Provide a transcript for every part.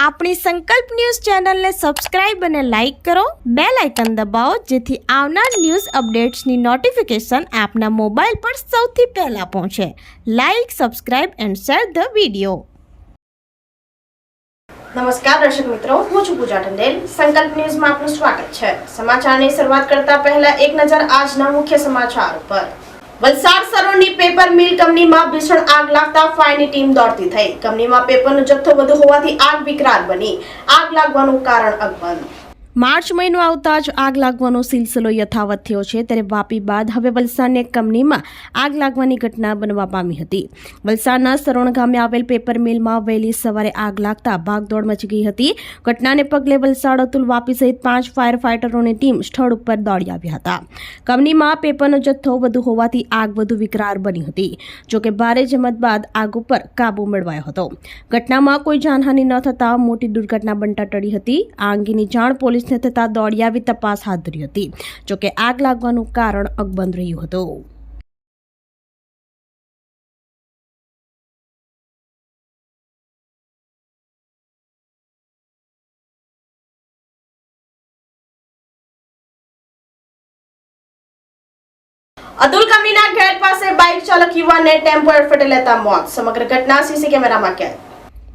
આપણી સંકલ્પ ન્યૂઝ ચેનલને સબસ્ક્રાઇબ અને લાઇક કરો, બેલ આઇકન દબાવો જેથી આવનાર ન્યૂઝ અપડેટ્સની નોટિફિકેશન આપના મોબાઈલ પર સૌથી પહેલા પહોંચે. Like, subscribe and share the video. નમસ્કાર દર્શક મિત્રો, હું છું પૂજા ટંડેલ. સંકલ્પ ન્યૂઝમાં આપનું સ્વાગત છે. સમાચારની શરૂઆત કરતા પહેલા એક નજર આજના મુખ્ય સમાચાર પર. વલસાડ સરોની પેપર મિલ કંપનીમાં ભીષણ આગ લાગતા ફાયરની ટીમ દોડતી થઈ. કંપનીમાં પેપરનો જથ્થો વધુ હોવાથી આગ વિકરાળ બની. આગ લાગવાનું કારણ અકબંધ. માર્ચ મહિનો આવતા જ આગ લાગવાનો સિલસિલો યથાવત થયો છે, ત્યારે વાપી બાદ હવે વલસાડની કંપનીમાં આગ લાગવાની ઘટના બનવા પામી હતી. વલસાડના સરોણ ગામે આવેલ પેપર મિલમાં વહેલી સવારે આગ લાગતા ભાગદોડ મચી ગઈ હતી. ઘટનાને પગલે વલસાડ, અતુલ, વાપી સહિત 5 ફાયર ફાઇટરોની ટીમ સ્થળ ઉપર દોડી આવ્યા હતા. કંપનીમાં પેપરનો જથ્થો વધુ હોવાથી આગ વધુ વિકરાળ બની હતી. જોકે ભારે જહેમત બાદ આગ ઉપર કાબુ મેળવાયો હતો. ઘટનામાં કોઈ જાનહાનિ ન થતા મોટી દુર્ઘટના બનતા ટળી હતી. આ અંગેની જાણ પોલીસ થતા દોડી આવી તપાસ હાથ ધરી હતી. જોકે આગ લાગવાનું કારણ અકબંધ રહ્યું હતું. અતુલ કંપનીના ગેટ પાસે બાઇક ચાલક યુવાનને ટેમ્પો અડફેટે લેતા મોત. સમગ્ર ઘટના સીસી કેમેરામાં કેદ.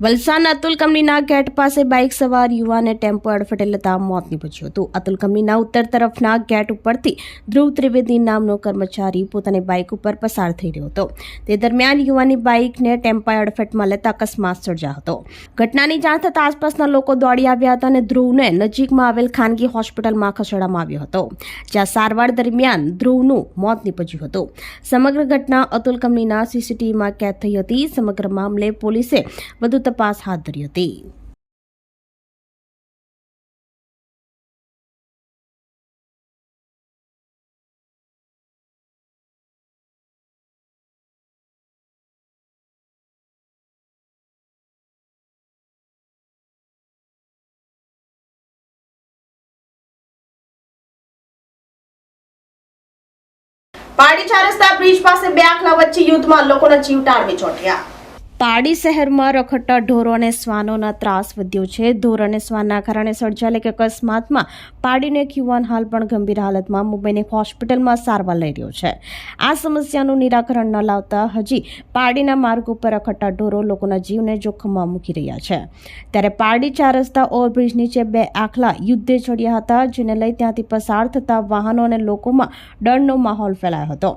વલસાડના અતુલ કંપનીના ગેટ પાસે બાઇક સવાર યુવાને ટેમ્પો અડફેટે લેતા મોત નીપજ્યું હતું. અતુલ કંપનીના ઉત્તર તરફના ગેટ ઉપરથી ધ્રુવ ત્રિવેદી નામનો કર્મચારી પોતાની બાઇક ઉપર પસાર થઈ રહ્યો હતો. તે દરમિયાન યુવાનની બાઇકને ટેમ્પાએ અડફેટમાં લેતા અકસ્માત સર્જાયો હતો. ઘટનાની જાણ થતાં આસપાસના લોકો દોડી આવ્યા હતા અને ધ્રુવને નજીકમાં આવેલ ખાનગી હોસ્પિટલમાં ખસેડવામાં આવ્યો હતો, જ્યાં સારવાર દરમિયાન ધ્રુવનું મોત નીપજ્યું હતું. સમગ્ર ઘટના અતુલ કંપનીના સીસીટીવીમાં કેદ થઈ હતી. સમગ્ર મામલે પોલીસે વધુ તપાસ હાથ ધરી હતી. પારડી 4 રસ્તા બ્રિજ પાસે બે આખલા વચ્ચે યુદ્ધમાં લોકોના જીવ ટાળવે ચોંટ્યા. પારડી શહેરમાં રખડતા ઢોરો અને શ્વાનોના ત્રાસ વધ્યો છે. ઢોર અને શ્વાનના કારણે સર્જાયેલ એક અકસ્માતમાં પારડીનો એક યુવાન હાલ પણ ગંભીર હાલતમાં મુંબઈની હોસ્પિટલમાં સારવાર લઈ રહ્યો છે. આ સમસ્યાનું નિરાકરણ ન લાવતા હજી પારડીના માર્ગ ઉપર રખડતા ઢોરો લોકોના જીવને જોખમમાં મૂકી રહ્યા છે. ત્યારે પારડી 4 રસ્તા ઓવરબ્રિજ નીચે બે આખલા યુદ્ધે ચડ્યા હતા, જેને લઈ ત્યાંથી પસાર થતા વાહનો અને લોકોમાં ડરનો માહોલ ફેલાયો હતો.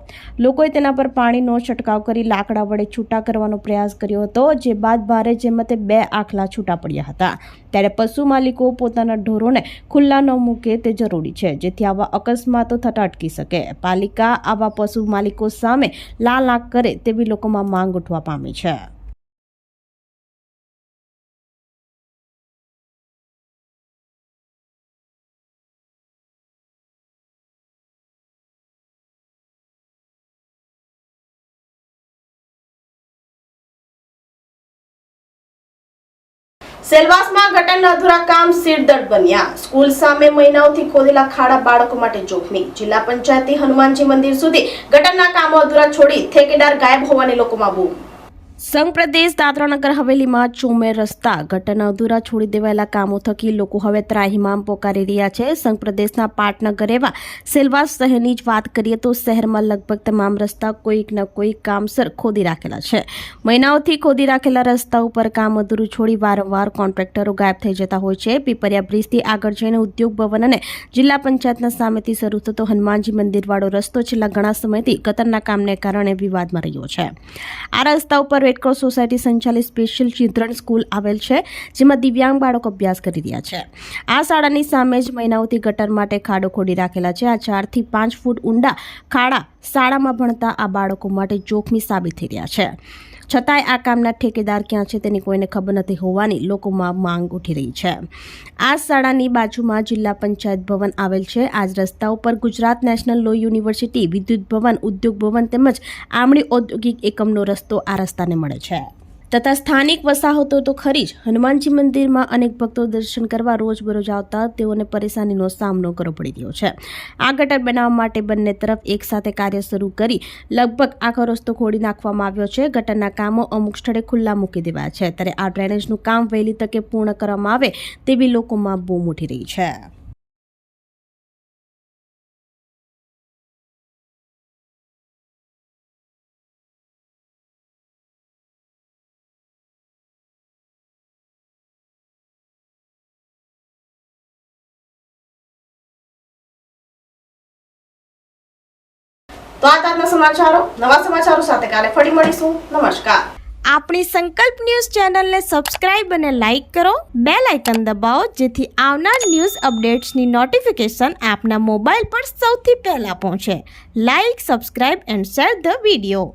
લોકોએ તેના પર પાણીનો છંટકાવ કરી લાકડા વડે છૂટા કરવાનો પ્રયાસ કર્યો હતો, જે બાદ ભારે જહેમતે બે આખલા છૂટા પડ્યા હતા. ત્યારે પશુ માલિકો પોતાના ઢોરોને ખુલ્લા ન મૂકે તે જરૂરી છે, જેથી આવા અકસ્માતો થતા અટકી શકે. પાલિકા આવા પશુ માલિકો સામે લાલ આંખ કરે તેવી લોકોમાં માંગ ઉઠવા પામી છે. સેલવાસમાં ગટરના અધૂરા કામ સિરદર્દ બન્યા. સ્કૂલ સામે મહિનાઓથી ખોદેલા ખાડા બાળકો માટે જોખમી. જિલ્લા પંચાયતથી હનુમાનજી મંદિર સુધી ગટરના કામો અધૂરા છોડી ઠેકેદાર ગાયબ હોવાની લોકોમાં બૂમ. સંઘ પ્રદેશ દાદરાનગર હવેલીમાં ચોમેર રસ્તા ગટરના અધૂરા છોડી દેવાયેલા કામો થકી લોકો હવે ત્રાહિમામ પોકારી રહ્યા છે. સંઘ પ્રદેશના પાટનગર એવા સેલવાસ શહેરની જ વાત કરીએ તો શહેરમાં લગભગ તમામ રસ્તા કોઈક ન કોઈક કામસર ખોદી રાખેલા છે. મહિનાઓથી ખોદી રાખેલા રસ્તા ઉપર કામ અધૂરું છોડી વારંવાર કોન્ટ્રાક્ટરો ગાયબ થઈ જતા હોય છે. પીપરિયા બ્રિજથી આગળ જઈને ઉદ્યોગ ભવન અને જિલ્લા પંચાયતના સામેથી શરૂ થતો હનુમાનજી મંદિરવાળો રસ્તો છેલ્લા ઘણા સમયથી ગટરના કામને કારણે વિવાદમાં રહ્યો છે. આ રસ્તા ઉપર રેડક્રોસ સોસાયટી સંચાલિત સ્પેશિયલ ચિલ્ડ્રન સ્કૂલ આવેલ છે, જેમાં દિવ્યાંગ બાળકો અભ્યાસ કરી રહ્યા છે. આ શાળાની સામે જ મહિનાઓથી ગટર માટે ખાડો ખોદી રાખેલા છે. આ 4 થી 5 ફૂટ ઊંડા ખાડા શાળામાં ભણતા આ બાળકો માટે જોખમી સાબિત થઈ રહ્યા છે. છતાંય આ કામના ઠેકેદાર ક્યાં છે તેની કોઈને ખબર નથી હોવાની લોકોમાં માંગ ઉઠી રહી છે. આ શાળાની બાજુમાં જિલ્લા પંચાયત ભવન આવેલ છે. આ જ રસ્તા ઉપર ગુજરાત નેશનલ લો યુનિવર્સિટી, વિદ્યુત ભવન, ઉદ્યોગ ભવન તેમજ આમળી ઔદ્યોગિક એકમનો રસ્તો આ રસ્તાને મળે છે. તથા સ્થાનિક વસાહતો તો ખરી જ, હનુમાનજી મંદિરમાં અનેક ભક્તો દર્શન કરવા રોજબરોજ આવતા તેઓને પરેશાનીનો સામનો કરવો પડી રહ્યો છે. આ ગટર બનાવવા માટે બંને તરફ એકસાથે કાર્ય શરૂ કરી લગભગ આખો રસ્તો ખોદી નાખવામાં આવ્યો છે. ગટરના કામો અમુક સ્થળે ખુલ્લા મૂકી દેવાયા છે, ત્યારે આ ડ્રેનેજનું કામ વહેલી તકે પૂર્ણ કરવામાં આવે તેવી લોકોમાં બૂમ ઉઠી રહી છે. તો આ તારના સમાચારો, નવા સમાચારો સાથે કાલે ફરી મળીશું. નમસ્કાર. આપણી સંકલ્પ ન્યૂઝ ચેનલને સબસ્ક્રાઇબ અને લાઇક કરો, બેલ આઇકન દબાવો, જેથી આવનાર ન્યૂઝ અપડેટ્સની નોટિફિકેશન આપના મોબાઈલ પર સૌથી પહેલા પહોંચે. Like, subscribe and share the video.